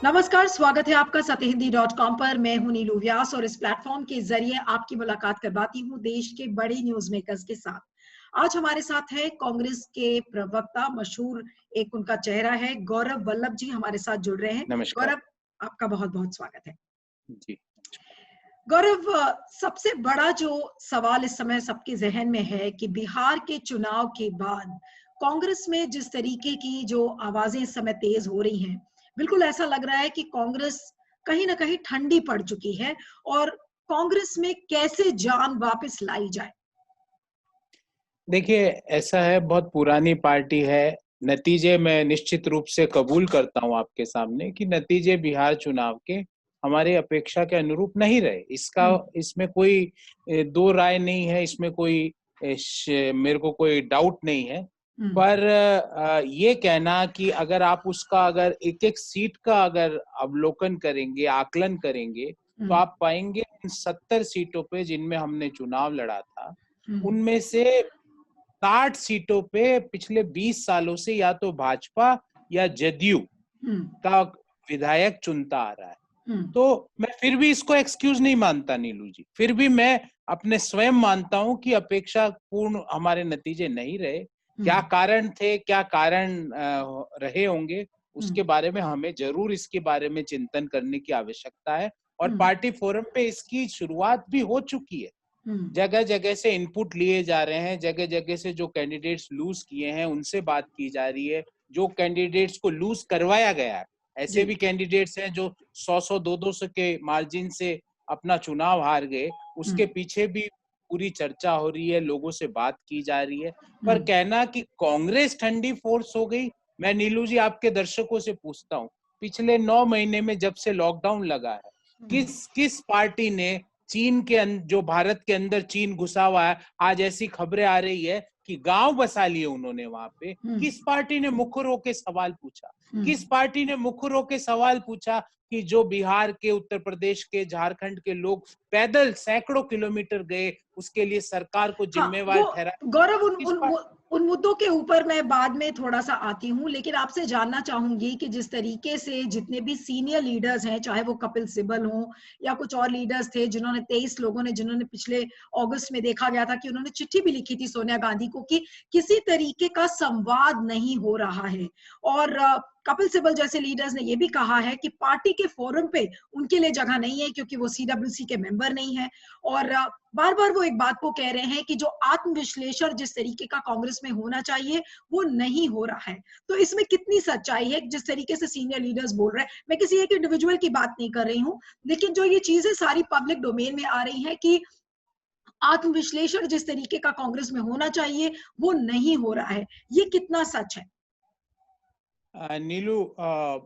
नमस्कार, स्वागत है आपका सत्यहिंदी.com पर। मैं हूं नीलू व्यास और इस प्लेटफॉर्म के जरिए आपकी मुलाकात करवाती हूं देश के बड़े न्यूज मेकर्स के साथ। आज हमारे साथ है कांग्रेस के प्रवक्ता, मशहूर एक उनका चेहरा है, गौरव वल्लभ जी हमारे साथ जुड़ रहे हैं। नमस्कार। गौरव, आपका बहुत बहुत स्वागत है। जी। गौरव, सबसे बड़ा जो सवाल इस समय सबके जहन में है कि बिहार के चुनाव के बाद कांग्रेस में जिस तरीके की जो आवाजें इस समय तेज हो रही हैं, बिल्कुल ऐसा लग रहा है कि कांग्रेस कहीं ना कहीं ठंडी पड़ चुकी है और कांग्रेस में कैसे जान वापस लाई जाए। देखिए, ऐसा है, बहुत पुरानी पार्टी है। नतीजे मैं निश्चित रूप से कबूल करता हूं आपके सामने कि नतीजे बिहार चुनाव के हमारे अपेक्षा के अनुरूप नहीं रहे। हम्म। इसमें कोई दो राय नहीं है, इसमें कोई मेरे को कोई डाउट नहीं है। हम्म। पर ये कहना कि अगर एक एक सीट का अगर अवलोकन करेंगे, आकलन करेंगे, तो हम्म। आप पाएंगे इन 70 सीटों पे जिनमें हमने चुनाव लड़ा था, हम्म। उनमें से 60 सीटों पे पिछले 20 सालों से या तो भाजपा या जदयू हम्म। का विधायक चुनता आ रहा है। हम्म। तो मैं फिर भी इसको एक्सक्यूज नहीं मानता नीलू जी, फिर भी मैं अपने स्वयं मानता हूं कि अपेक्षा पूर्ण हमारे नतीजे नहीं रहे। क्या हम्म। कारण थे, क्या कारण रहे होंगे, हम्म। उसके बारे में हमें जरूर इसके बारे में चिंतन करने की आवश्यकता है। और हम्म। पार्टी फोरम पे इसकी शुरुआत भी हो चुकी है। हम्म। जगह जगह से इनपुट लिए जा रहे हैं, जगह जगह से जो कैंडिडेट्स लूज किए हैं उनसे बात की जा रही है। जो कैंडिडेट्स को लूज करवाया गया है, ऐसे जी। भी कैंडिडेट्स हैं जो 100-100 200 के मार्जिन से अपना चुनाव हार गए, उसके हम्म। पीछे भी पूरी चर्चा हो रही है, लोगों से बात की जा रही है। पर हम्म। कहना कि कांग्रेस ठंडी फोर्स हो गई, मैं नीलू जी आपके दर्शकों से पूछता हूँ, पिछले 9 महीने में जब से लॉकडाउन लगा है, हम्म। किस किस पार्टी ने जो भारत के अंदर चीन घुसा हुआ है, आज ऐसी खबरें आ रही है कि गांव बसा लिए उन्होंने वहां पे, हम्म। किस पार्टी ने मुखर होकर सवाल पूछा? हम्म। किस पार्टी ने मुखर होकर सवाल पूछा कि जो बिहार के, उत्तर प्रदेश के, झारखंड के लोग पैदल सैकड़ों किलोमीटर गए, उसके लिए सरकार को हाँ, जिम्मेवार वो ठहरा? गौरव, किस पार्टी? उन मुद्दों के ऊपर मैं बाद में थोड़ा सा आती हूँ, लेकिन आपसे जानना चाहूंगी कि जिस तरीके से जितने भी सीनियर लीडर्स हैं, चाहे वो कपिल सिब्बल हो या कुछ और लीडर्स थे, जिन्होंने 23 लोगों ने, जिन्होंने पिछले अगस्त में देखा गया था कि उन्होंने चिट्ठी भी लिखी थी सोनिया गांधी को कि किसी तरीके का संवाद नहीं हो रहा है। और कपिल सिब्बल जैसे लीडर्स ने यह भी कहा है कि पार्टी के फोरम पे उनके लिए जगह नहीं है क्योंकि वो सीडब्ल्यूसी के मेंबर नहीं है। और बार बार वो एक बात को कह रहे हैं कि जो आत्मविश्लेषण जिस तरीके का कांग्रेस में होना चाहिए वो नहीं हो रहा है। तो इसमें कितनी सच्चाई है? जिस तरीके से सीनियर लीडर्स बोल रहे हैं, मैं किसी एक इंडिविजुअल की बात नहीं कर रही हूँ, लेकिन जो ये चीजें सारी पब्लिक डोमेन में आ रही हैं कि आत्मविश्लेषण जिस तरीके का कांग्रेस में होना चाहिए वो नहीं हो रहा है, ये कितना सच है? नीलू,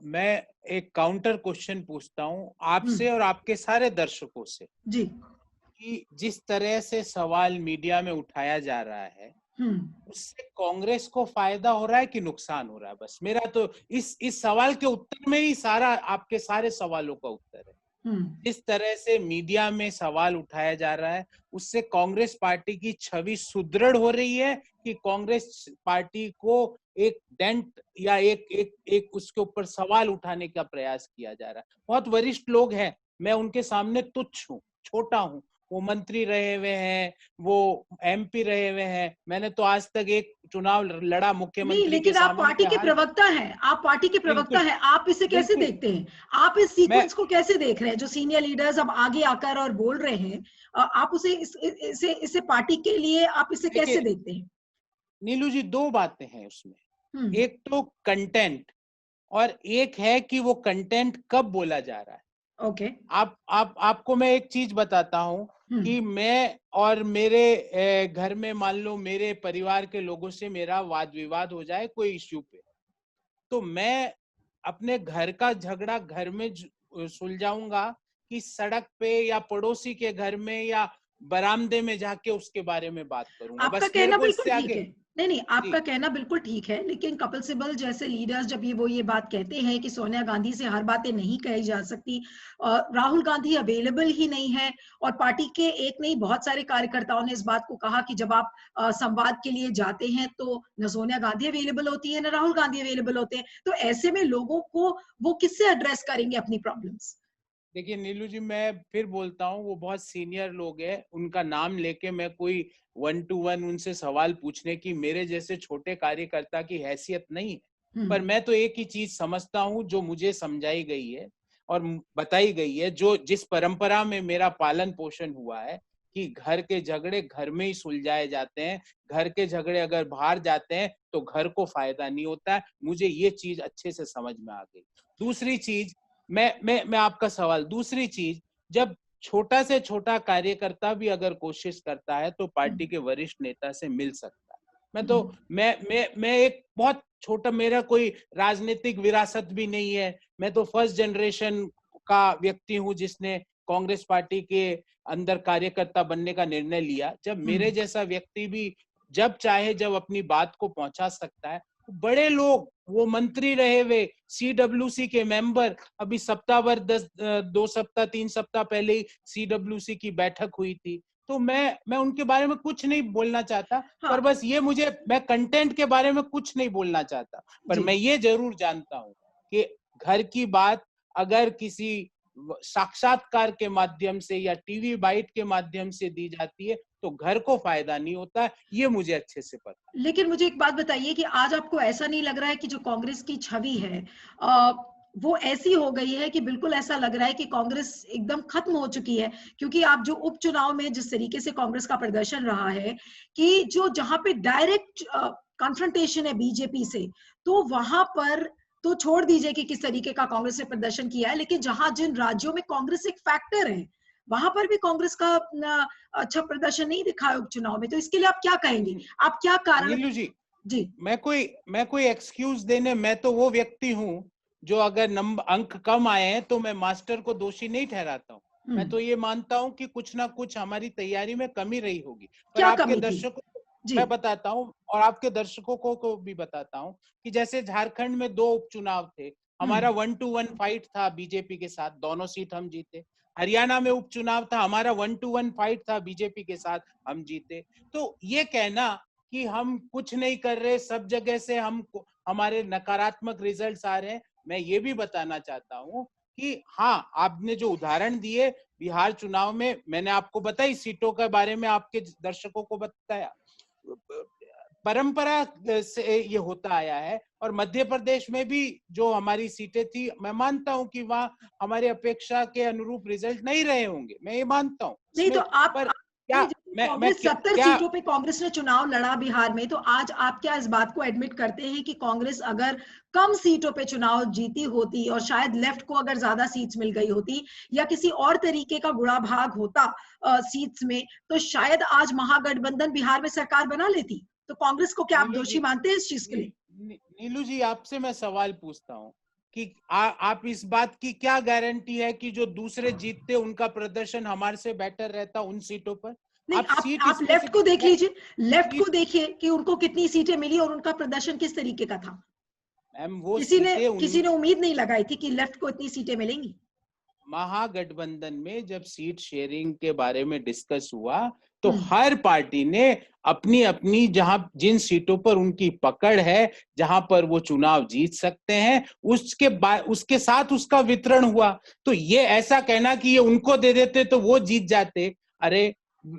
मैं एक काउंटर क्वेश्चन पूछता हूँ हम्म। आपसे और आपके सारे दर्शकों से जी। कि जिस तरह से सवाल मीडिया में उठाया जा रहा है, हम्म। उससे कांग्रेस को फायदा हो रहा है कि नुकसान हो रहा है? बस मेरा तो इस सवाल के उत्तर में ही सारा, आपके सारे सवालों का उत्तर है। हम्म। जिस तरह से मीडिया में सवाल उठाया जा रहा है, उससे कांग्रेस पार्टी की छवि सुदृढ़ हो रही है कि कांग्रेस पार्टी को एक डेंट या एक एक एक उसके ऊपर सवाल उठाने का प्रयास किया जा रहा है? बहुत वरिष्ठ लोग हैं, मैं उनके सामने तुच्छ हूँ, छोटा हूँ। वो मंत्री रहे हुए हैं, वो एमपी रहे हुए हैं, मैंने तो आज तक एक चुनाव लड़ा नहीं, मुख्यमंत्री के लेकिन आप सामने पार्टी के हार। प्रवक्ता हैं, आप पार्टी के प्रवक्ता बिल्कुल, हैं, आप इसे कैसे बिल्कुल। देखते हैं? आप इस मैं सीक्वेंस को कैसे देख रहे हैं जो सीनियर लीडर्स अब आगे आकर और बोल रहे हैं? आप उसे इसे पार्टी के लिए आप इसे कैसे देखिए देखते हैं? नीलू जी, दो बातें हैं उसमें। हम्म। एक तो कंटेंट, और एक है कि वो कंटेंट कब बोला जा रहा है। ओके। आपको मैं एक चीज बताता हूं हम्म। कि मैं और मेरे घर में, मान लो मेरे परिवार के लोगों से मेरा वाद विवाद हो जाए कोई इश्यू पे, तो मैं अपने घर का झगड़ा घर में सुलझाऊंगा कि सड़क पे या पड़ोसी के घर में या बरामदे में जाके उसके बारे में बात करूंगा। आपका बस मेरे कहना को बिल्कुल इससे ठीक आगे। है। नहीं, आपका जी। कहना बिल्कुल ठीक है, लेकिन कपिल सिब्बल जैसे लीडर्स जब ये बात कहते हैं कि सोनिया गांधी से हर बातें नहीं कही जा सकती, राहुल गांधी अवेलेबल ही नहीं है, और पार्टी के एक नहीं बहुत सारे कार्यकर्ताओं ने इस बात को कहा कि जब आप संवाद के लिए जाते हैं तो न सोनिया गांधी अवेलेबल होती है, न राहुल गांधी अवेलेबल होते हैं, तो ऐसे में लोगों को वो किससे एड्रेस करेंगे अपनी प्रॉब्लम्स? देखिए नीलू जी, मैं फिर बोलता हूँ, वो बहुत सीनियर लोग हैं, उनका नाम लेके मैं कोई 1-to-1 उनसे सवाल पूछने की मेरे जैसे छोटे कार्यकर्ता की हैसियत नहीं है। पर मैं तो एक ही चीज समझता हूँ जो मुझे समझाई गई है और बताई गई है, जो जिस परंपरा में मेरा पालन पोषण हुआ है, कि घर के झगड़े घर में ही सुलझाए जाते हैं, घर के झगड़े अगर बाहर जाते हैं तो घर को फायदा नहीं होता है। मुझे ये चीज अच्छे से समझ में आ गई। दूसरी चीज, मैं आपका सवाल, दूसरी चीज, जब छोटा से छोटा कार्यकर्ता भी अगर कोशिश करता है तो पार्टी के वरिष्ठ नेता से मिल सकता है। मैं एक बहुत छोटा, मेरा कोई राजनीतिक विरासत भी नहीं है। मैं तो फर्स्ट जनरेशन का व्यक्ति हूं जिसने कांग्रेस पार्टी के अंदर कार्यकर्ता बनने का निर्णय लिया। जब मेरे जैसा व्यक्ति भी जब चाहे जब अपनी बात को पहुंचा सकता है, बड़े लोग, वो मंत्री रहे हुए, सीडब्ल्यूसी के मेंबर, अभी सप्ताह भर 2 सप्ताह 3 सप्ताह पहले ही सीडब्ल्यूसी की बैठक हुई थी। तो मैं उनके बारे में कुछ नहीं बोलना चाहता, हाँ, पर बस ये मैं कंटेंट के बारे में कुछ नहीं बोलना चाहता, पर जी। मैं ये जरूर जानता हूं कि घर की बात अगर किसी साक्षात्कार के माध्यम से या टीवी बाइट के माध्यम से दी जाती है तो घर को फायदा नहीं होता, ये मुझे अच्छे से पता। लेकिन मुझे एक बात बताइए कि आज आपको ऐसा नहीं लग रहा है कि जो कांग्रेस की छवि है वो ऐसी हो गई है कि बिल्कुल ऐसा लग रहा है कि कांग्रेस एकदम खत्म हो चुकी है? क्योंकि आप जो उपचुनाव में जिस तरीके से कांग्रेस का प्रदर्शन रहा है कि जो जहां पे डायरेक्ट कॉन्फ्रंटेशन है बीजेपी से, तो वहां पर तो छोड़ दीजिए कि किस तरीके का कांग्रेस ने प्रदर्शन किया है, लेकिन जहां जिन राज्यों में कांग्रेस एक फैक्टर है वहां पर भी कांग्रेस का अच्छा प्रदर्शन नहीं दिखा है उपचुनाव में। तो इसके लिए आप क्या कहेंगे? आप क्या कारण? नीलू जी, जी। मैं कोई एक्सक्यूज देने, मैं तो वो व्यक्ति हूं जो अगर नंबर अंक कम आए हैं तो मैं मास्टर को दोषी नहीं ठहराता हूं। मैं तो ये मानता हूं कि कुछ ना कुछ हमारी तैयारी में कमी रही होगी। पर क्या आपके कमी थी? दर्शकों को जी। मैं बताता हूं, और आपके दर्शकों को भी बताता हूं कि जैसे झारखंड में 2 उपचुनाव थे, हमारा 1-to-1 फाइट था बीजेपी के साथ, दोनों सीट हम जीते। हरियाणा में उपचुनाव था, हमारा 1-to-1 फाइट था बीजेपी के साथ, हम जीते। तो ये कहना कि हम कुछ नहीं कर रहे, सब जगह से हमारे नकारात्मक रिजल्ट्स आ रहे हैं, मैं ये भी बताना चाहता हूं कि हाँ, आपने जो उदाहरण दिए बिहार चुनाव में, मैंने आपको बताई सीटों के बारे में, आपके दर्शकों को बताया, परंपरा से ये होता आया है। और मध्य प्रदेश में भी जो हमारी सीटें थी, मैं मानता हूं कि वहां हमारे अपेक्षा के अनुरूप रिजल्ट नहीं रहे होंगे, मैं ये मानता हूं नहीं तो इसमें। पर क्या मैं कांग्रेस 70 क्या सीटों पे कांग्रेस ने चुनाव लड़ा बिहार में, तो आज आप क्या इस बात को एडमिट करते हैं कि कांग्रेस अगर कम सीटों पे चुनाव जीती होती और शायद लेफ्ट को अगर ज्यादा सीट्स मिल गई होती या किसी और तरीके का गुणा भाग होता सीट्स में, तो शायद आज महागठबंधन बिहार में सरकार बना लेती? तो कांग्रेस को क्या आप नीलू दोषी जी, मानते हैं इस चीज के लिए? नीलू जी, आपसे मैं सवाल पूछता हूँ कि आप इस बात की क्या गारंटी है कि जो दूसरे जीतते उनका प्रदर्शन हमारे से बेटर रहता उन सीटों पर? नहीं, आप आप सीट आप लेफ्ट को स्पेसिफिक देख लीजिए, लेफ्ट को सीट, देखिए कि उनको कितनी सीटें मिली और उनका प्रदर्शन किस तरीके का था। मैम वो किसी ने उम्मीद नहीं लगाई थी कि लेफ्ट को इतनी सीटें मिलेंगी। महागठबंधन में जब सीट शेयरिंग के बारे में डिस्कस हुआ तो हम्म। हर पार्टी ने अपनी अपनी, जहां जिन सीटों पर उनकी पकड़ है, जहां पर वो चुनाव जीत सकते हैं, उसके साथ उसका वितरण हुआ। तो ये ऐसा कहना कि ये उनको दे देते तो वो जीत जाते, अरे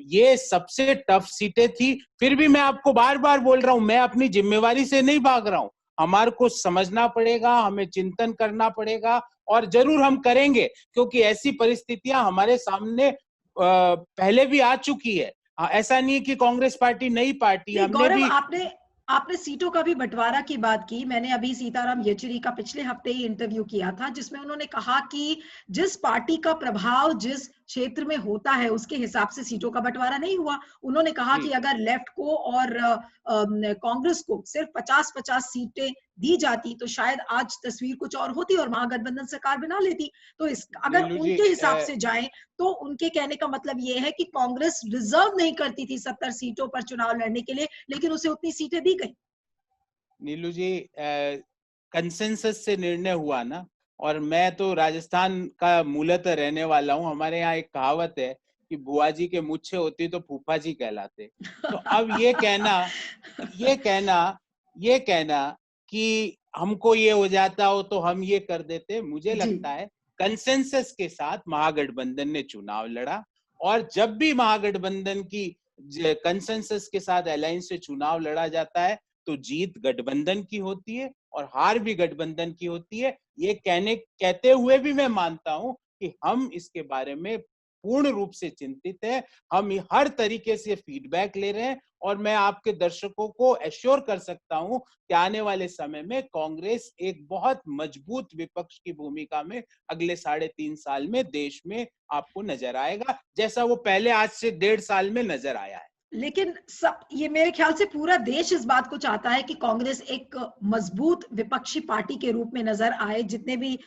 ये सबसे टफ सीटें थी। फिर भी मैं आपको बार बार बोल रहा हूं, मैं अपनी जिम्मेवारी से नहीं भाग रहा हूं। हमारे को समझना पड़ेगा, हमें चिंतन करना पड़ेगा, और जरूर हम करेंगे, क्योंकि ऐसी परिस्थितियां हमारे सामने पहले भी आ चुकी है। ऐसा नहीं है कि कांग्रेस पार्टी नई पार्टी, नहीं हमने गौरव, भी। आपने आपने सीटों का भी बंटवारा की बात की। मैंने अभी सीताराम येचुरी का पिछले हफ्ते ही इंटरव्यू किया था जिसमें उन्होंने कहा कि जिस पार्टी का प्रभाव जिस क्षेत्र में होता है उसके हिसाब से सीटों का बंटवारा नहीं हुआ। उन्होंने कहा कि जी अगर लेफ्ट को और कांग्रेस को सिर्फ 50-50 सीटें दी जाती तो शायद आज तस्वीर कुछ और होती और महागठबंधन सरकार बना लेती। तो इस अगर नीलू जी, उनके हिसाब से जाएं तो उनके कहने का मतलब ये है कि कांग्रेस डिजर्व नहीं करती थी 70 सीटों पर चुनाव लड़ने के लिए, लेकिन उसे उतनी सीटें दी गई। नीलू जी, कंसेंसस से निर्णय हुआ ना। और मैं तो राजस्थान का मूलतः रहने वाला हूँ। हमारे यहाँ एक कहावत है कि बुआ जी के मुच्छे होती तो फूफा जी कहलाते। तो अब ये कहना कि हमको ये हो जाता हो तो हम ये कर देते, मुझे जी। लगता है कंसेंसस के साथ महागठबंधन ने चुनाव लड़ा। और जब भी महागठबंधन की कंसेंसस के साथ अलायंस से चुनाव लड़ा जाता है तो जीत गठबंधन की होती है और हार भी गठबंधन की होती है। ये कहते हुए भी मैं मानता हूं कि हम इसके बारे में पूर्ण रूप से चिंतित है। हम हर तरीके से फीडबैक ले रहे हैं और मैं आपके दर्शकों को एश्योर कर सकता हूं कि आने वाले समय में कांग्रेस एक बहुत मजबूत विपक्ष की भूमिका में अगले 3.5 साल में देश में आपको नजर आएगा, जैसा वो पहले आज से 1.5 साल में नजर आया है। लेकिन सब ये मेरे ख्याल से पूरा देश इस बात को चाहता है कि कांग्रेस एक मजबूत विपक्षी पार्टी के रूप में नजर आए। जितने भी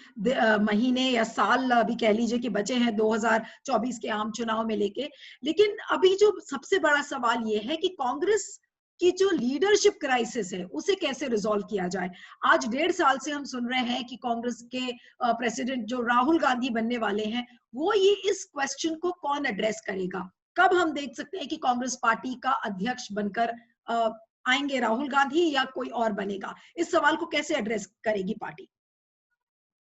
महीने या साल अभी कह लीजिए कि बचे हैं 2024 के आम चुनाव में लेके, लेकिन अभी जो सबसे बड़ा सवाल ये है कि कांग्रेस की जो लीडरशिप क्राइसिस है उसे कैसे रिजॉल्व किया जाए। आज 1.5 साल से हम सुन रहे हैं कि कांग्रेस के प्रेसिडेंट जो राहुल गांधी बनने वाले हैं, वो ये इस क्वेश्चन को कौन एड्रेस करेगा। कब हम देख सकते हैं कि कांग्रेस पार्टी का अध्यक्ष बनकर आएंगे राहुल गांधी या कोई और बनेगा। इस सवाल को कैसे एड्रेस करेगी पार्टी।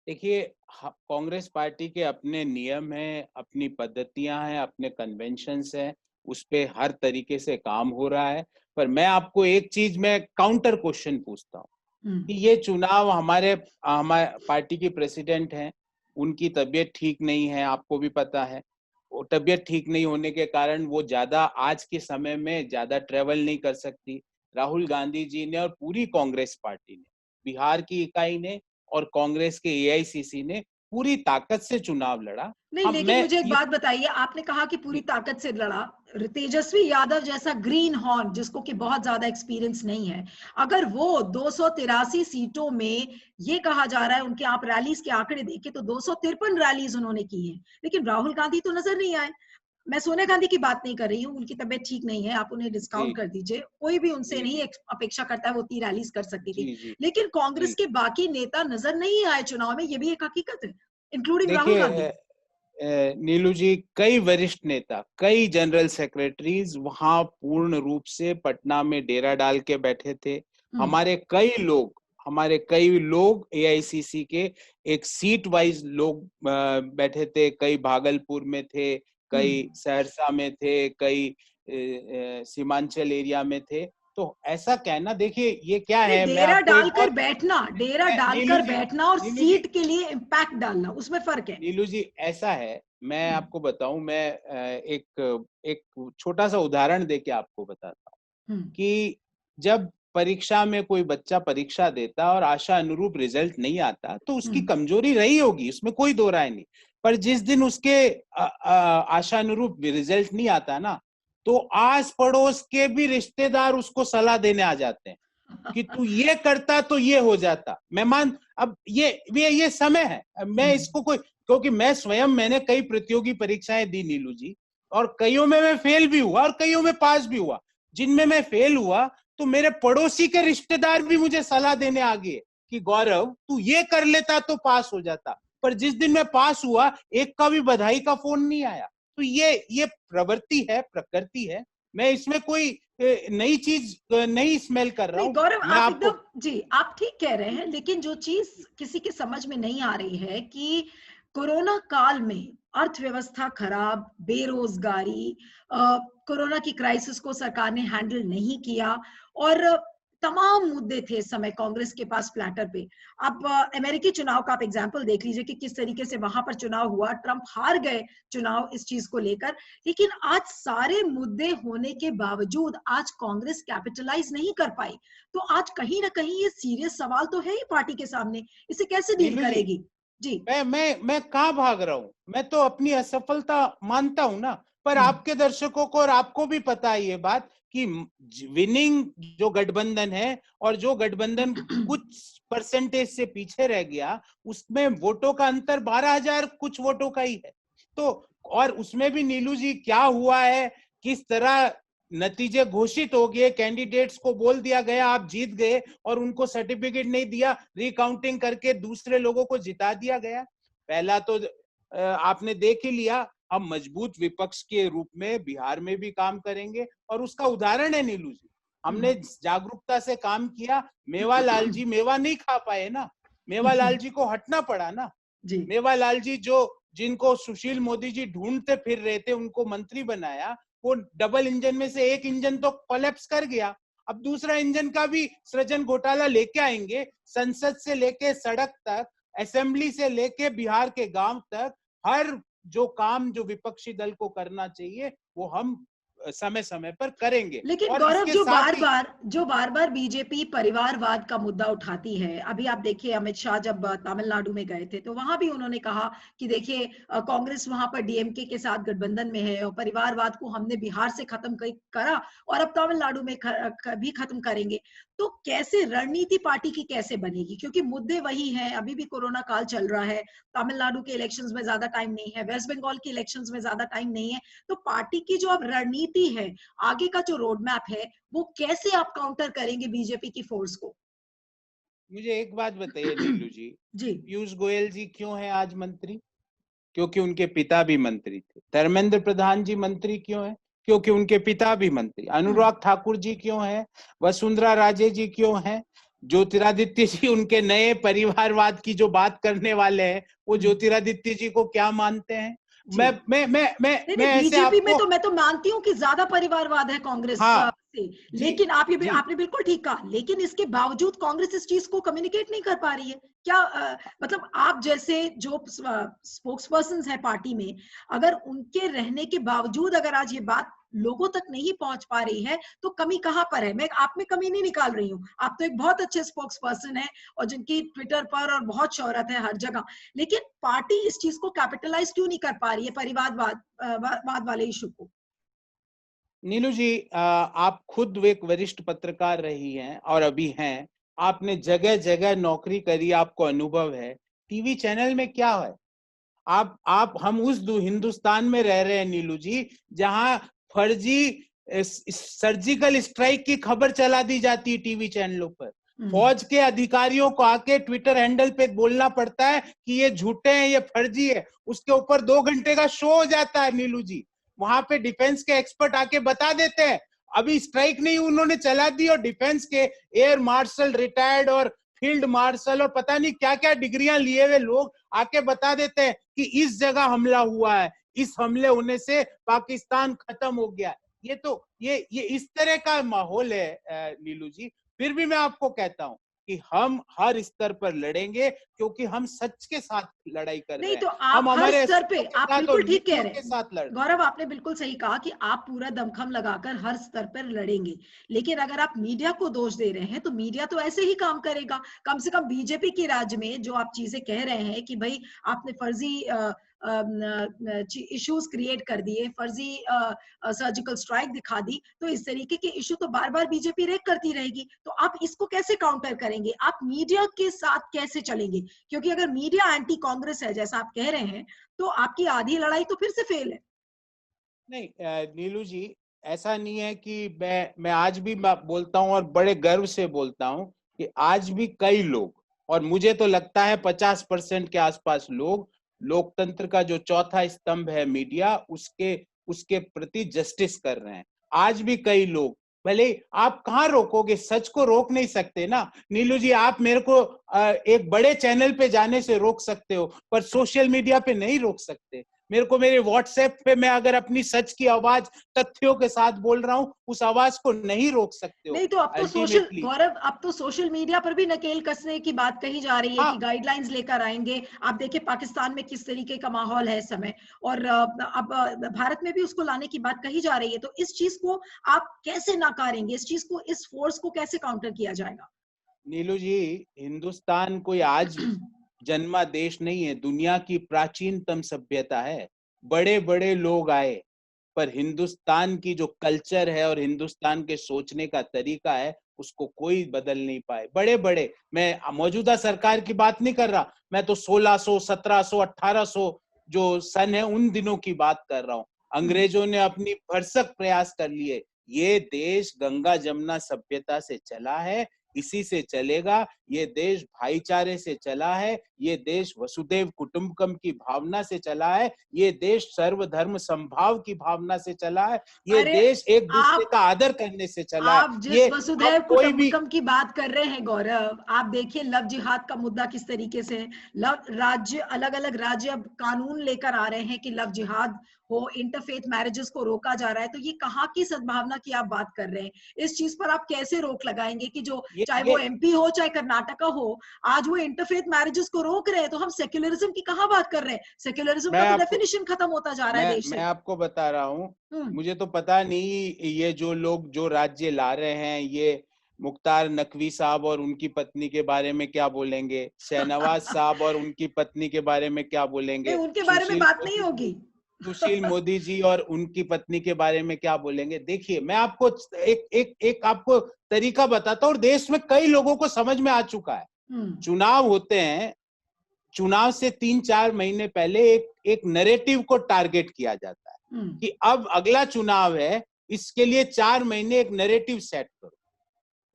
देखिए, कांग्रेस पार्टी के अपने नियम हैं, अपनी पद्धतियां हैं, अपने कन्वेंशंस हैं, उस पे हर तरीके से काम हो रहा है। पर मैं आपको एक चीज में काउंटर क्वेश्चन पूछता हूँ कि ये चुनाव हमारे पार्टी की प्रेसिडेंट हैं, उनकी तबीयत ठीक नहीं है, आपको भी पता है। वो तबीयत ठीक नहीं होने के कारण वो ज्यादा आज के समय में ज्यादा ट्रेवल नहीं कर सकती। राहुल गांधी जी ने और पूरी कांग्रेस पार्टी ने, बिहार की इकाई ने और कांग्रेस के एआईसीसी ने पूरी ताकत से चुनाव लड़ा। नहीं, अब लेकिन मैं मुझे एक ये बात बताइए, आपने कहा कि पूरी जी, ताकत से लड़ा। तेजस्वी यादव जैसा ग्रीन हॉर्न जिसको कि बहुत ज्यादा एक्सपीरियंस नहीं है, अगर वो 283 सीटों में, ये कहा जा रहा है उनके, आप रैलीज के आंकड़े देखें तो 253 रैलीज उन्होंने की हैं, लेकिन राहुल गांधी तो नजर नहीं आए। मैं सोनिया गांधी की बात नहीं कर रही हूँ, उनकी तबीयत ठीक नहीं है, आप उन्हें डिस्काउंट जी, कर दीजिए, कोई भी उनसे जी, नहीं जी, अपेक्षा करता है वो इतनी रैलीज कर सकती थी। जी, जी, लेकिन कांग्रेस जी। के बाकी नेता नजर नहीं आए चुनाव में, ये भी एक हकीकत है, इंक्लूडिंग राहुल देखिए, गांधी। नीलू जी, कई वरिष्ठ नेता, कई जनरल सेक्रेटरीज वहां पूर्ण रूप से पटना में डेरा डाल के बैठे थे। हम्म। हमारे कई लोग एआईसीसी के एक सीट वाइज लोग बैठे थे। कई भागलपुर में थे, कई हम्म। सहरसा में थे, कई सीमांचल एरिया में थे। तो ऐसा कहना, देखिए ये क्या नहीं, है, मैं डेरा आपको एक डालकर और बैठना, डेरा नीलू डालकर जी, बैठना और नीलू जी, सीट के लिए इम्पैक्ट डालना, उसमें फर्क है। नीलू जी, ऐसा है, मैं हम्म। आपको बताऊं, मैं एक एक छोटा सा उदाहरण देके आपको बताता हूँ हम्म। कि जब परीक्षा में कोई बच्चा परीक्षा देता और आशा अनुरूप रिजल्ट नहीं आता तो उसकी हम्म। कमजोरी रही होगी, उसमें कोई दो राय नहीं। पर जिस दिन उसके आशा अनुरूप रिजल्ट नहीं आता ना, तो आस पड़ोस के भी रिश्तेदार उसको सलाह देने आ जाते हैं कि तू ये करता तो ये हो जाता। मैं मान, अब ये समय है, मैं हम्म। इसको कोई, क्योंकि मैंने कई प्रतियोगी परीक्षाएं दी नीलू जी, और कईयों में मैं फेल भी हुआ और कईयों में पास भी हुआ। जिनमें मैं फेल हुआ तो मेरे पड़ोसी के रिश्तेदार भी मुझे सलाह देने आ गए कि गौरव तू ये कर लेता तो पास हो जाता। पर जिस दिन मैं पास हुआ, एक का भी बधाई का फोन नहीं आया। तो ये प्रवृत्ति है, प्रकृति है। मैं इसमें कोई नई चीज नहीं स्मेल कर रहा नहीं हूं। गौरव, मैं आप आपको एकदम जी, आप ठीक कह रहे हैं, लेकिन जो चीज किसी के समझ में नहीं आ रही है कि कोरोना काल में अर्थव्यवस्था खराब, बेरोजगारी, कोरोना की क्राइसिस को सरकार ने हैंडल नहीं किया, और तमाम मुद्दे थे इस समय कांग्रेस के पास प्लेटर पे। अब अमेरिकी चुनाव का आप एग्जांपल देख लीजिए कि किस तरीके से वहां पर चुनाव हुआ, ट्रंप हार गए चुनाव इस चीज को लेकर। लेकिन आज सारे मुद्दे होने के बावजूद आज कांग्रेस कैपिटलाइज नहीं कर पाई। तो आज कहीं ना कहीं ये सीरियस सवाल तो है ही पार्टी के सामने, इसे कैसे डील नीलू जी, करेगी। जी। मैं कहाँ भाग रहा हूँ? मैं तो अपनी असफलता मानता हूं ना। पर आपके दर्शकों को और आपको भी पता है ये बात कि विनिंग जो गठबंधन है और जो गठबंधन कुछ परसेंटेज से पीछे रह गया, उसमें वोटों का अंतर 12,000 कुछ वोटों का ही है। तो और उसमें भी नीलू जी क्या हुआ है, किस तरह नतीजे घोषित हो गए, कैंडिडेट्स को बोल दिया गया आप जीत गए और उनको सर्टिफिकेट नहीं दिया, रिकाउंटिंग करके दूसरे लोगों को जिता दिया गया। पहला तो आपने देख ही लिया। हम मजबूत विपक्ष के रूप में बिहार में भी काम करेंगे और उसका उदाहरण है नीलू जी। हमने जागरूकता से काम किया। मेवालाल जी मेवा नहीं खा पाए ना, मेवालाल जी को हटना पड़ा ना। जी। मेवालाल जी जो जिनको सुशील मोदी जी ढूंढते फिर रहे थे उनको मंत्री बनाया, वो डबल इंजन में से एक इंजन तो कोलैप्स कर गया। अब दूसरा इंजन का भी सृजन घोटाला लेके आएंगे, संसद से लेके सड़क तक, असेंबली से लेके बिहार के गांव तक, हर जो काम जो विपक्षी दल को करना चाहिए वो हम समय समय पर करेंगे। लेकिन और गौरव, इसके साथ ही जो बार बार बीजेपी परिवारवाद का मुद्दा उठाती है, अभी आप देखिए अमित शाह जब तमिलनाडु में गए थे तो वहां भी उन्होंने कहा कि देखिए कांग्रेस वहां पर डीएमके के साथ गठबंधन में है और परिवारवाद को हमने बिहार से खत्म करा और अब तमिलनाडु में भी खत्म करेंगे। तो कैसे रणनीति पार्टी की कैसे बनेगी, क्योंकि मुद्दे वही हैं, अभी भी कोरोना काल चल रहा है, तमिलनाडु के इलेक्शंस में ज्यादा टाइम नहीं है, वेस्ट बंगाल के इलेक्शंस में ज्यादा टाइम नहीं है। तो पार्टी की जो अब रणनीति है, आगे का जो रोड मैप है, वो कैसे आप काउंटर करेंगे बीजेपी की फोर्स को? मुझे एक बात बताइए नीलू जी, जी। पीयूष गोयल जी क्यों है आज मंत्री? क्योंकि उनके पिता भी मंत्री थे। धर्मेंद्र प्रधान जी मंत्री क्यों है? क्योंकि उनके पिता भी मंत्री। अनुराग ठाकुर जी क्यों है? वसुंधरा राजे जी क्यों है? ज्योतिरादित्य जी उनके नए परिवारवाद की जो बात करने वाले हैं, वो ज्योतिरादित्य जी को क्या मानते हैं? जी। नहीं नहीं, मैं ऐसे बीजेपी में आपको, तो मैं तो मानती हूँ कि ज्यादा परिवारवाद है कांग्रेस हाँ से। जी लेकिन आप ये जी, आपने बिल्कुल ठीक कहा, लेकिन इसके बावजूद कांग्रेस इस चीज को कम्युनिकेट नहीं कर पा रही है क्या? मतलब आप जैसे जो स्पोक्स पर्सन है पार्टी में, अगर उनके रहने के बावजूद अगर आज ये बात लोगों तक नहीं पहुंच पा रही है, तो कमी कहां पर है? मैं आप में कमी नहीं निकाल रही हूँ, आप तो एक बहुत अच्छे स्पोक्स पर्सन है और जिनकी ट्विटर पर और बहुत शोहरत है हर जगह। लेकिन पार्टी इस चीज को कैपिटलाइज क्यों नहीं कर पा रही है, परिवारवाद वाले इशू को? नीलू जी, आप खुद एक वरिष्ठ पत्रकार रही हैं और अभी हैं। आपने जगह जगह नौकरी करी, आपको अनुभव है। टीवी चैनल में क्या है? आप हम उस हिंदुस्तान में रह रहे हैं नीलू जी, जहां फर्जी सर्जिकल स्ट्राइक की खबर चला दी जाती है टीवी चैनलों पर। फौज के अधिकारियों को आके ट्विटर हैंडल पे बोलना पड़ता है कि ये झूठे हैं, ये फर्जी है। उसके ऊपर 2 घंटे का शो हो जाता है नीलू जी। वहां पे डिफेंस के एक्सपर्ट आके बता देते हैं अभी स्ट्राइक नहीं उन्होंने चला दी, और डिफेंस के एयर मार्शल रिटायर्ड और फील्ड मार्शल और पता नहीं क्या क्या डिग्रियां लिए हुए लोग आके बता देते हैं कि इस जगह हमला हुआ है, इस हमले होने से पाकिस्तान खत्म हो गया। ये तो ये इस तरह का माहौल है नीलू जी। फिर भी मैं आपको कहता हूं कि हम हर स्तर पर लड़ेंगे, क्योंकि हम सच के साथ लड़ाई कर रहे नहीं हैं। तो आप हम हर हमारे स्तर पे, अस्तित्व के आप साथ और बिल्कुल ठीक कह नीतियों रहे के हैं साथ लड़ रहे हैं। गौरव, आपने बिल्कुल सही कहा कि आप पूरा दमखम लगाकर हर स्तर पर लड़ेंगे। लेकिन अगर आप मीडिया को दोष दे रहे हैं तो मीडिया तो ऐसे ही काम करेगा। कम से कम बीजेपी के राज्य में जो आप चीजें कह रहे हैं कि भाई आपने फर्जी इश्यूज क्रिएट कर दिए, फर्जी सर्जिकल स्ट्राइक दिखा दी, तो इस तरीके के इशू तो बार बार बीजेपी रेक करती रहेगी। तो आप इसको कैसे काउंटर करेंगे? आप मीडिया के साथ कैसे चलेंगे? क्योंकि अगर मीडिया एंटी कांग्रेस है जैसा आप कह रहे हैं, तो आपकी आधी लड़ाई तो फिर से फेल है। नहीं नीलू जी, ऐसा नहीं है कि मैं आज भी बोलता हूं और बड़े गर्व से बोलता हूं कि आज भी कई लोग, और मुझे तो लगता है 50% के आसपास लोग, लोकतंत्र का जो चौथा स्तंभ है मीडिया, उसके उसके प्रति जस्टिस कर रहे हैं। आज भी कई लोग, भले आप कहाँ रोकोगे, सच को रोक नहीं सकते ना नीलू जी। आप मेरे को एक बड़े चैनल पे जाने से रोक सकते हो, पर सोशल मीडिया पे नहीं रोक सकते। मेरे को मेरे व्हाट्सएप पे मैं अगर अपनी सच की आवाज तथ्यों के साथ बोल रहा हूं, उस आवाज को नहीं रोक सकते हो नहीं तो अब तो सोशल, अल्टीमेटली। गौरव, अब तो सोशल मीडिया पर भी नकेल कसने की बात कही जा रही है कि हाँ, गाइडलाइंस लेकर आएंगे। आप देखिए पाकिस्तान में किस तरीके का माहौल है इस समय, और अब भारत में भी उसको लाने की बात कही जा रही है। तो इस चीज को आप कैसे नकारेंगे? इस चीज को, इस फोर्स को कैसे काउंटर किया जाएगा? नीलू जी, हिंदुस्तान कोई आज जन्मा देश नहीं है, दुनिया की प्राचीनतम सभ्यता है। बड़े बड़े लोग आए, पर हिंदुस्तान की जो कल्चर है और हिंदुस्तान के सोचने का तरीका है उसको कोई बदल नहीं पाए। बड़े बड़े, मैं मौजूदा सरकार की बात नहीं कर रहा, मैं तो 1600, 1700, 1800 जो सन है उन दिनों की बात कर रहा हूँ। अंग्रेजों ने अपनी भरसक प्रयास कर लिए। ये देश गंगा जमुना सभ्यता से चला है, इसी से चलेगा। ये देश भाईचारे से चला है, ये देश वसुदेव कुटुंबकम की भावना से चला है, ये देश सर्वधर्म समभाव की भावना से चला है, ये अरे देश एक दूसरे आप का आदर करने से चला है। आप जिस ये वसुधैव अब कोई भी कुटुंबकम की बात कर रहे हैं गौरव, आप देखिए लव जिहाद का मुद्दा किस तरीके से है। लव राज्य, अलग अलग राज्य अब कानून लेकर आ रहे हैं कि लव जिहाद हो, इंटरफेथ मैरिजेस को रोका जा रहा है। तो ये कहाँ की सद्भावना की आप बात कर रहे हैं? इस चीज पर आप कैसे रोक लगाएंगे कि जो चाहे वो ये एमपी हो चाहे कर्नाटका हो, आज वो इंटरफेथ मैरिजेस को रोक रहे हैं, तो हम सेक्युलरिज्म की कहाँ बात कर रहे हैं? सेक्युलरिज्म मैं का तो आपको डेफिनेशन खत्म होता जा रहा है देश मैं से। आपको बता रहा हूँ, हम्म। मुझे तो पता नहीं ये जो लोग जो राज्य ला रहे हैं, ये मुख्तार नकवी साहब और उनकी पत्नी के बारे में क्या बोलेंगे, शहनवाज साहब और उनकी पत्नी के बारे में क्या नहीं, बोलेंगे, उनके बारे में बात नहीं होगी। सुशील मोदी जी और उनकी पत्नी के बारे में क्या बोलेंगे। देखिए, मैं आपको एक आपको तरीका बताता हूँ, और देश में कई लोगों को समझ में आ चुका है। हम्म। चुनाव होते हैं, चुनाव से 3-4 महीने पहले एक नैरेटिव को टारगेट किया जाता है हम्म। कि अब अगला चुनाव है, इसके लिए 4 महीने एक नैरेटिव सेट करो।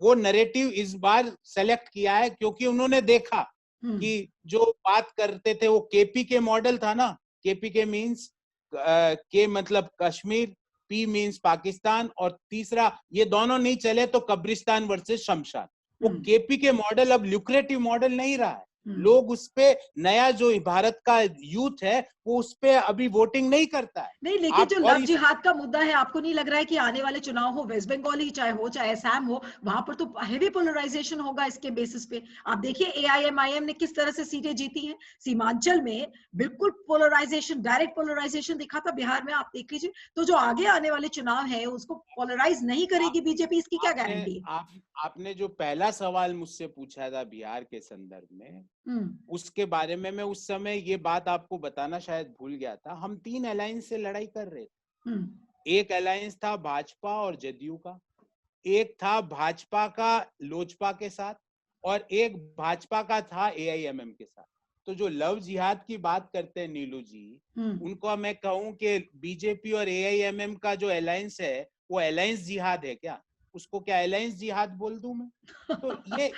वो नैरेटिव इस बार सेलेक्ट किया है क्योंकि उन्होंने देखा कि जो बात करते थे वो केपी के मॉडल था ना। केपी के मीन्स के मतलब कश्मीर, पी मीन्स पाकिस्तान, और तीसरा ये दोनों नहीं चले तो कब्रिस्तान वर्सेस शमशान। वो केपी के मॉडल अब ल्यूक्रेटिव मॉडल नहीं रहा है। लोग उस पे, नया जो भारत का यूथ है वो उस पे अभी वोटिंग नहीं करता है। नहीं, लेकिन आप जो और लव जिहाद का मुद्दा है, आपको नहीं लग रहा है कि आने वाले चुनाव हो, वेस्ट बंगाल ही चाहे हो चाहे असम हो, वहां पर तो हेवी पोलराइजेशन होगा इसके बेसिस पे? आप देखिए एआईएमआईएम ने किस तरह से सीटें जीती हैं। सीमांचल में बिल्कुल पोलराइजेशन, डायरेक्ट पोलराइजेशन दिखा था। बिहार में आप देख लीजिए। तो जो आगे आने वाले चुनाव है उसको पोलराइज नहीं करेगी बीजेपी, इसकी क्या आपने गारंटी है? आपने जो पहला सवाल मुझसे पूछा था बिहार के संदर्भ में, उसके बारे में मैं उस समय ये बात आपको बताना शायद भूल गया था। हम 3 अलायंस से लड़ाई कर रहे थे। एक अलायंस था भाजपा और जदयू का, एक था भाजपा का लोजपा के साथ, और एक भाजपा का था एआईएमएम के साथ। तो जो लव जिहाद की बात करते हैं नीलू जी, उनको मैं कहूं कि बीजेपी और एआईएमएम का जो अलायंस है वो अलायंस जिहाद है क्या? उसको क्या अलायंस जिहाद बोल दूं मैं? तो ये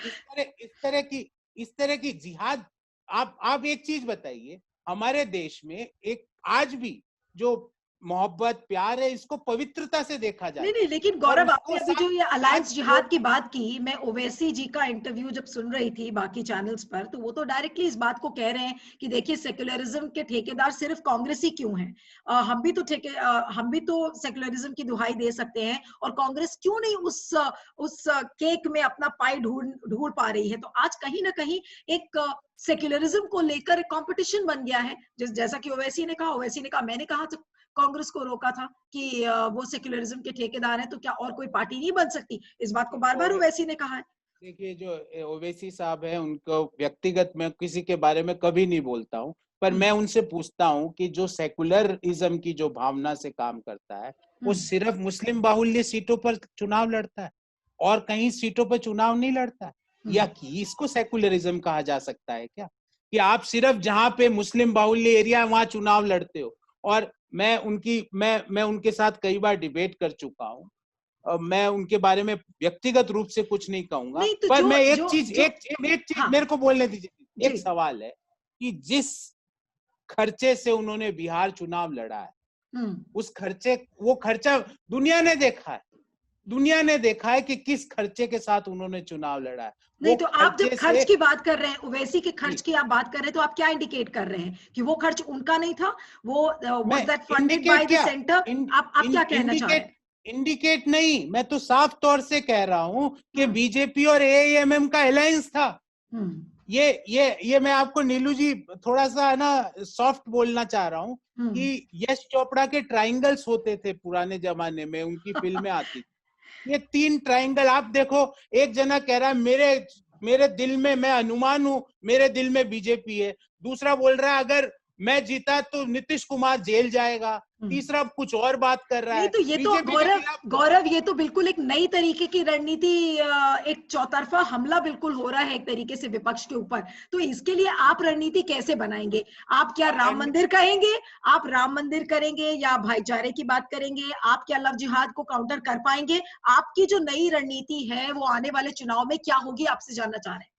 इस तरह की जिहाद। आप एक चीज बताइए, हमारे देश में एक आज भी जो मोहब्बत प्यार है, इसको पवित्रता से देखा नहीं जाता नहीं, है। लेकिन और गौरव आपने उसको अभी साथ जो ये साथ अलायंस जिहाद की लोग, बात की, मैं ओवैसी जी का इंटरव्यू जब सुन रही थी बाकी चैनल्स पर, तो वो तो डायरेक्टली इस बात को कह रहे हैं कि देखिए सेक्युलरिज्म के ठेकेदार सिर्फ कांग्रेस ही क्यों हैं? हम भी तो सेक्युलरिज्म की दुहाई दे सकते हैं, और कांग्रेस क्यों नहीं उस केक में अपना पाई ढूंढ ढूंढ पा रही है? तो आज कहीं ना कहीं एक सेक्युलरिज्म को लेकर कंपटीशन बन गया है। जैसा कि ओवैसी ने कहा, मैंने कहा तो कांग्रेस को रोका था कि वो सेक्युलरिज्म के ठेकेदार हैं, तो क्या और कोई पार्टी नहीं बन सकती? इस बात को बार बार ओवैसी ने कहा है। देखिए जो ओवैसी साहब है, उनको व्यक्तिगत मैं किसी के बारे में कभी नहीं बोलता हूँ, पर मैं उनसे पूछता हूँ कि जो सेकुलरिज्म की जो भावना से काम करता है, वो सिर्फ मुस्लिम बाहुल्य सीटों पर चुनाव लड़ता है और कहीं सीटों पर चुनाव नहीं लड़ता है? या कि इसको सेकुलरिज्म कहा जा सकता है क्या, कि आप सिर्फ जहां पे मुस्लिम बाहुल्य एरिया है वहां चुनाव लड़ते हो? और मैं उनके साथ कई बार डिबेट कर चुका हूँ। मैं उनके बारे में व्यक्तिगत रूप से कुछ नहीं कहूंगा, नहीं, तो पर जो मैं जो जो एक चीज हाँ मेरे को बोलने दीजिए। जी। एक सवाल है कि जिस खर्चे से उन्होंने बिहार चुनाव लड़ा है, उस खर्चे, वो खर्चा दुनिया ने देखा है कि किस खर्चे के साथ उन्होंने चुनाव लड़ा है। नहीं, वो तो आप जब खर्चे खर्च से, की बात कर रहे हैं, ओवैसी के खर्च जी, की आप बात कर रहे हैं, तो आप क्या इंडिकेट कर रहे हैं कि वो खर्च उनका नहीं था? वो वाज मैं that funded by indicate the क्या, सेंटर? आप क्या कहना चाह रहे इंडिकेट हैं? इंडिकेट नहीं, मैं तो साफ तौर से कह रहा हूं कि हम्म। बीजेपी और एआईएमएम का अलायंस था। हम्म। ये मैं आपको नीलू जी थोड़ा सा ना सॉफ्ट बोलना चाह रहा हूं कि यश चोपड़ा के ट्रायंगल्स होते थे पुराने जमाने में, उनकी फिल्में आती थी। ये 3 ट्रायंगल आप देखो, एक जना कह रहा है मेरे मेरे दिल में, मैं हनुमान हूं, मेरे दिल में बीजेपी है। दूसरा बोल रहा है अगर मैं जीता तो नीतीश कुमार जेल जाएगा। तीसरा कुछ और बात कर रहा नहीं है तो ये तो बीजेपी के गौरव, खिलाफ। गौरव ये तो बिल्कुल एक नई तरीके की रणनीति, एक चौतरफा हमला बिल्कुल हो रहा है एक तरीके से विपक्ष के ऊपर। तो इसके लिए आप रणनीति कैसे बनाएंगे? आप क्या राम मंदिर कहेंगे, आप राम मंदिर करेंगे या भाईचारे की बात करेंगे? आप क्या लव जिहाद को काउंटर कर पाएंगे? आपकी जो नई रणनीति है वो आने वाले चुनाव में क्या होगी, आपसे जानना चाह रहे हैं।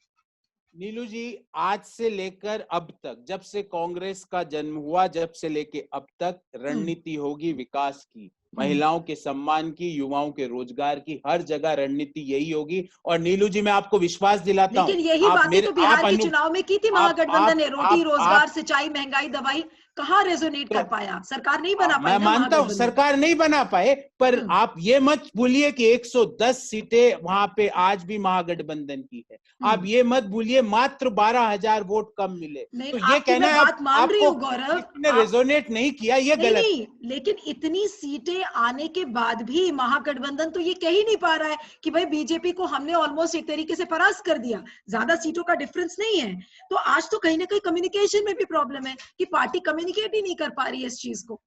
नीलू जी, आज से लेकर अब तक, जब से कांग्रेस का जन्म हुआ, जब से लेके अब तक रणनीति होगी विकास की, महिलाओं के सम्मान की, युवाओं के रोजगार की, हर जगह रणनीति यही होगी। और नीलू जी, मैं आपको विश्वास दिलाता हूं, लेकिन यही आप बातें मेरे तो बिहार के चुनाव में की थी महागठबंधन ने। रोटी, रोजगार, आप सिंचाई, महंगाई, दवाई कहाँ रेजोनेट कर तो पाया? सरकार नहीं बना मैं पाई ना मानता हूं महागठबंधन। सरकार नहीं बना पाए, पर आप ये मत भूलिए कि 110 सीटें वहां पे आज भी महागठबंधन की है। आप ये मत भूलिए मात्र 12,000 वोट कम मिले। नहीं, तो ये आपकी कहना मैं है बात मान रही आपको हूँ गौरव। किसी ने आप रेजोनेट नहीं किया, ये नहीं गलत नहीं, है। लेकिन इतनी सीटें आने के बाद भी महागठबंधन तो ये कह ही नहीं पा रहा है कि भाई बीजेपी को हमने ऑलमोस्ट एक तरीके से परास्त कर दिया, ज्यादा सीटों का डिफरेंस नहीं है। तो आज तो कहीं ना कहीं कम्युनिकेशन में भी प्रॉब्लम है कि पार्टी कम्युनिकेट ही नहीं कर पा रही है इस चीज को।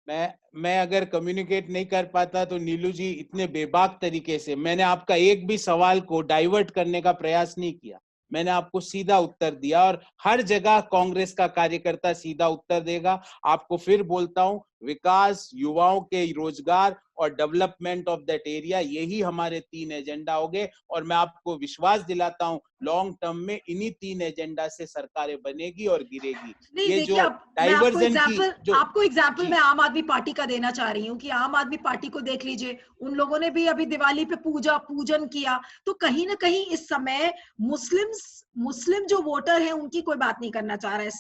मैं अगर कम्युनिकेट नहीं कर पाता तो नीलू जी, इतने बेबाक तरीके से मैंने आपका एक भी सवाल को डाइवर्ट करने का प्रयास नहीं किया। मैंने आपको सीधा उत्तर दिया और हर जगह कांग्रेस का कार्यकर्ता सीधा उत्तर देगा। आपको फिर बोलता हूं, विकास, युवाओं के रोजगार और डेवलपमेंट ऑफ दैट एरिया, यही हमारे 3 एजेंडा हो गए। और मैं आपको विश्वास दिलाता हूं, लॉन्ग टर्म में इन्हीं 3 एजेंडा से सरकारें बनेगी और गिरेगी। नहीं ये देखिए, जो अब मैं डाइवर्जन की जो आपको एग्जाम्पल जी, मैं आम आदमी पार्टी का देना चाह रही हूँ कि आम आदमी पार्टी को देख लीजिए, उन लोगों ने भी अभी दिवाली पे पूजन किया। तो कहीं ना कहीं इस समय मुस्लिम जो वोटर है उनकी कोई बात नहीं करना चाह रहा है।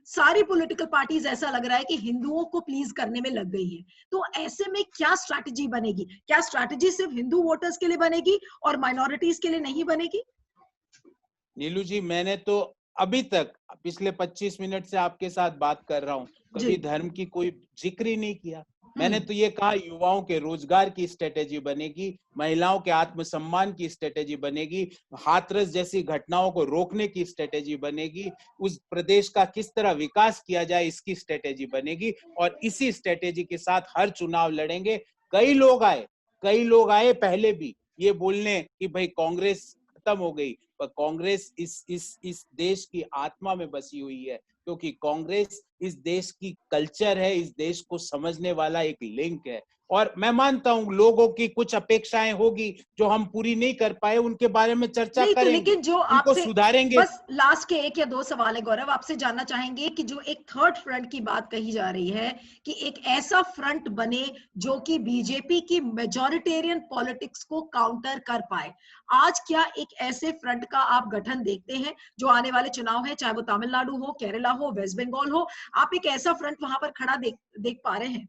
सारी पॉलिटिकल पार्टीज ऐसा लग रहा है कि हिंदुओं को प्लीज करने में लग गई है। तो ऐसे में क्या स्ट्रैटेजी बनेगी? क्या स्ट्रैटेजी सिर्फ हिंदू वोटर्स के लिए बनेगी और माइनॉरिटीज के लिए नहीं बनेगी? नीलू जी, मैंने तो अभी तक पिछले 25 मिनट से आपके साथ बात कर रहा हूं, जी। कभी धर्म की कोई जिक्र ही नहीं किया। मैंने तो ये कहा युवाओं के रोजगार की स्ट्रेटेजी बनेगी, महिलाओं के आत्मसम्मान की स्ट्रेटेजी बनेगी, हाथरस जैसी घटनाओं को रोकने की स्ट्रेटेजी बनेगी, उस प्रदेश का किस तरह विकास किया जाए इसकी स्ट्रेटेजी बनेगी। और इसी स्ट्रेटेजी के साथ हर चुनाव लड़ेंगे। कई लोग आए पहले भी ये बोलने कि भाई कांग्रेस खत्म हो गई, पर कांग्रेस इस देश की आत्मा में बसी हुई है, क्योंकि कांग्रेस इस देश की कल्चर है, इस देश को समझने वाला एक लिंक है। और मैं मानता हूं लोगों की कुछ अपेक्षाएं होगी जो हम पूरी नहीं कर पाए, उनके बारे में चर्चा नहीं तो करेंगे, लेकिन जो उनको आपसे सुधारेंगे। बस लास्ट के 1 या 2 सवाल है गौरव, आपसे जानना चाहेंगे कि जो एक थर्ड फ्रंट की बात कही जा रही है कि एक ऐसा फ्रंट बने जो कि बीजेपी की मेजॉरिटेरियन पॉलिटिक्स को काउंटर कर पाए। आज क्या एक ऐसे फ्रंट का आप गठन देखते हैं जो आने वाले चुनाव है, चाहे वो तमिलनाडु हो, केरला हो, वेस्ट बंगाल हो, आप एक ऐसा फ्रंट वहां पर खड़ा देख पा रहे हैं?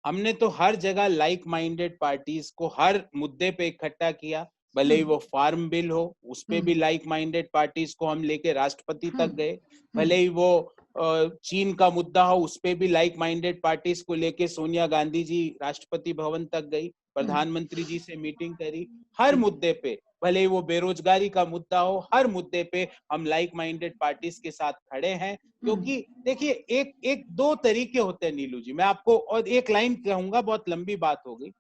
हमने तो हर जगह लाइक माइंडेड पार्टीज को हर मुद्दे पे इकट्ठा किया, भले ही वो फार्म बिल हो, उस पे भी लाइक माइंडेड पार्टीज को हम लेके राष्ट्रपति तक गए। भले ही वो चीन का मुद्दा हो, उस पे भी लाइक माइंडेड पार्टीज को लेके सोनिया गांधी जी राष्ट्रपति भवन तक गई, प्रधानमंत्री जी से मीटिंग करी। हर मुद्दे पे, भले ही वो बेरोजगारी का मुद्दा हो, हर मुद्दे पे हम लाइक माइंडेड पार्टीज के साथ खड़े हैं। क्योंकि देखिए, एक एक दो तरीके होते हैं नीलू जी, मैं आपको और एक लाइन कहूंगा, बहुत लंबी बात हो गई।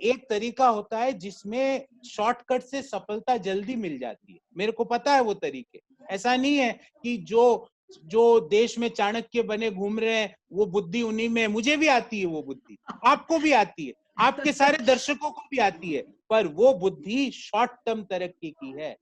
एक तरीका होता है जिसमें शॉर्टकट से सफलता जल्दी मिल जाती है, मेरे को पता है वो तरीके। ऐसा नहीं है कि जो जो देश में चाणक्य बने घूम रहे हैं वो बुद्धि उन्हीं में, मुझे भी आती है वो बुद्धि, आपको भी आती है, आपके सारे दर्शकों को भी आती है, पर वो बुद्धि शॉर्ट टर्म तरक्की की है।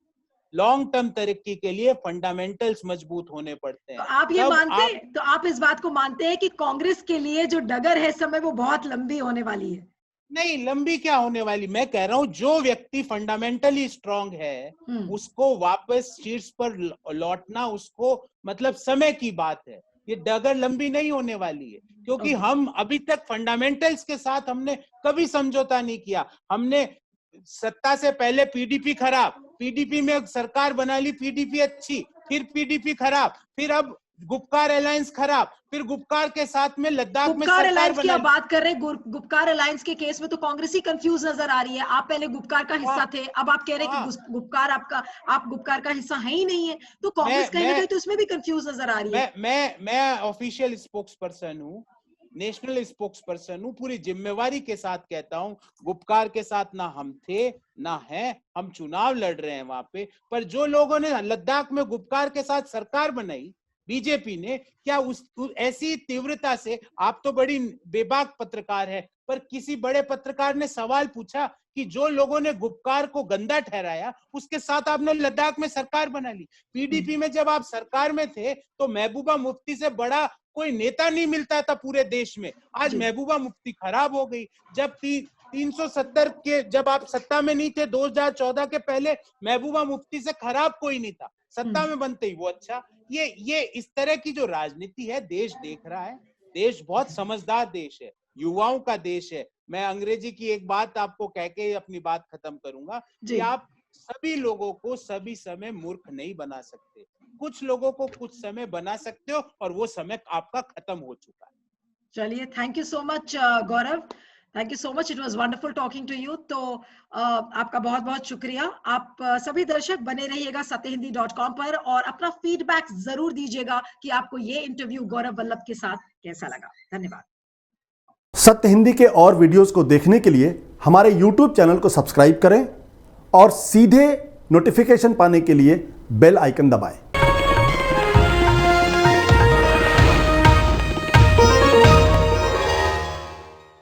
लॉन्ग टर्म तरक्की के लिए फंडामेंटल्स मजबूत होने पड़ते तो हैं। आप ये तब मानते आप तो आप इस बात को मानते हैं कि कांग्रेस के लिए जो डगर है इस समय वो बहुत लंबी होने वाली है? नहीं, लंबी क्या होने वाली, मैं कह रहा हूं जो व्यक्ति फंडामेंटली स्ट्रांग है उसको वापस शीर्ष पर लौटना, उसको मतलब समय की बात है। ये डगर लंबी नहीं होने वाली है, क्योंकि हम अभी तक फंडामेंटल्स के साथ हमने कभी समझौता नहीं किया। हमने सत्ता से पहले पीडीपी खराब, पीडीपी में सरकार बना ली, पीडीपी अच्छी, फिर पीडीपी खराब, फिर अब गुपकार अलायंस खराब, फिर गुपकार के साथ में लद्दाख में गुपकार सरकार अलायंस की आप बना। बात कर रहे हैं, गुपकार अलायंस के केस में तो कांग्रेस ही कंफ्यूज नजर आ रही है। आप पहले गुपकार का हिस्सा थे, अब आप कह रहे हैं कि गुपकार आप गुपकार का हिस्सा है ही नहीं है, तो कांग्रेस कहीं ना कहीं तो उसमें भी कंफ्यूज नजर आ रही है। मैं ऑफिशियल स्पोक्स पर्सन हूँ, नेशनल स्पोक्स पर्सन हूँ, पूरी जिम्मेवारी के साथ कहता हूँ, गुपकार के साथ ना हम थे ना है, हम चुनाव लड़ रहे हैं वहां पे। पर जो लोगों ने लद्दाख में गुपकार के साथ सरकार बनाई, बीजेपी ने, क्या ऐसी तीव्रता से, आप तो बड़ी बेबाक पत्रकार है, पर किसी बड़े पत्रकार ने सवाल पूछा कि जो लोगों ने गुपकार को गंदा ठहराया उसके साथ आपने लद्दाख में सरकार बना ली। पीडीपी में जब आप सरकार में थे तो महबूबा मुफ्ती से बड़ा कोई नेता नहीं मिलता था पूरे देश में। आज महबूबा मुफ्ती खराब हो गई। जब 370 के जब आप सत्ता में नहीं थे 2014 के पहले, महबूबा मुफ्ती से खराब कोई नहीं था, सत्ता में बनते ही वो अच्छा। ये इस तरह की जो राजनीति है, देश देख रहा है। देश बहुत समझदार देश है, युवाओं का देश है। मैं अंग्रेजी की एक बात आपको कह के अपनी बात खत्म करूंगा कि आप सभी लोगों को सभी समय मूर्ख नहीं बना सकते, कुछ लोगों को कुछ समय बना सकते हो, और वो समय आपका खत्म हो चुका है। चलिए, thank you so much Gaurav, thank you so much, it was wonderful talking to you. तो आपका बहुत बहुत शुक्रिया। आप सभी दर्शक बने रहिएगा satyahindi.com पर और अपना फीडबैक जरूर दीजिएगा कि आपको ये इंटरव्यू गौरव वल्लभ के साथ कैसा लगा। धन्यवाद। सत्य हिंदी के और वीडियोस को देखने के लिए हमारे YouTube चैनल को सब्सक्राइब करें और सीधे नोटिफिकेशन पाने के लिए बेल आइकन दबाएं।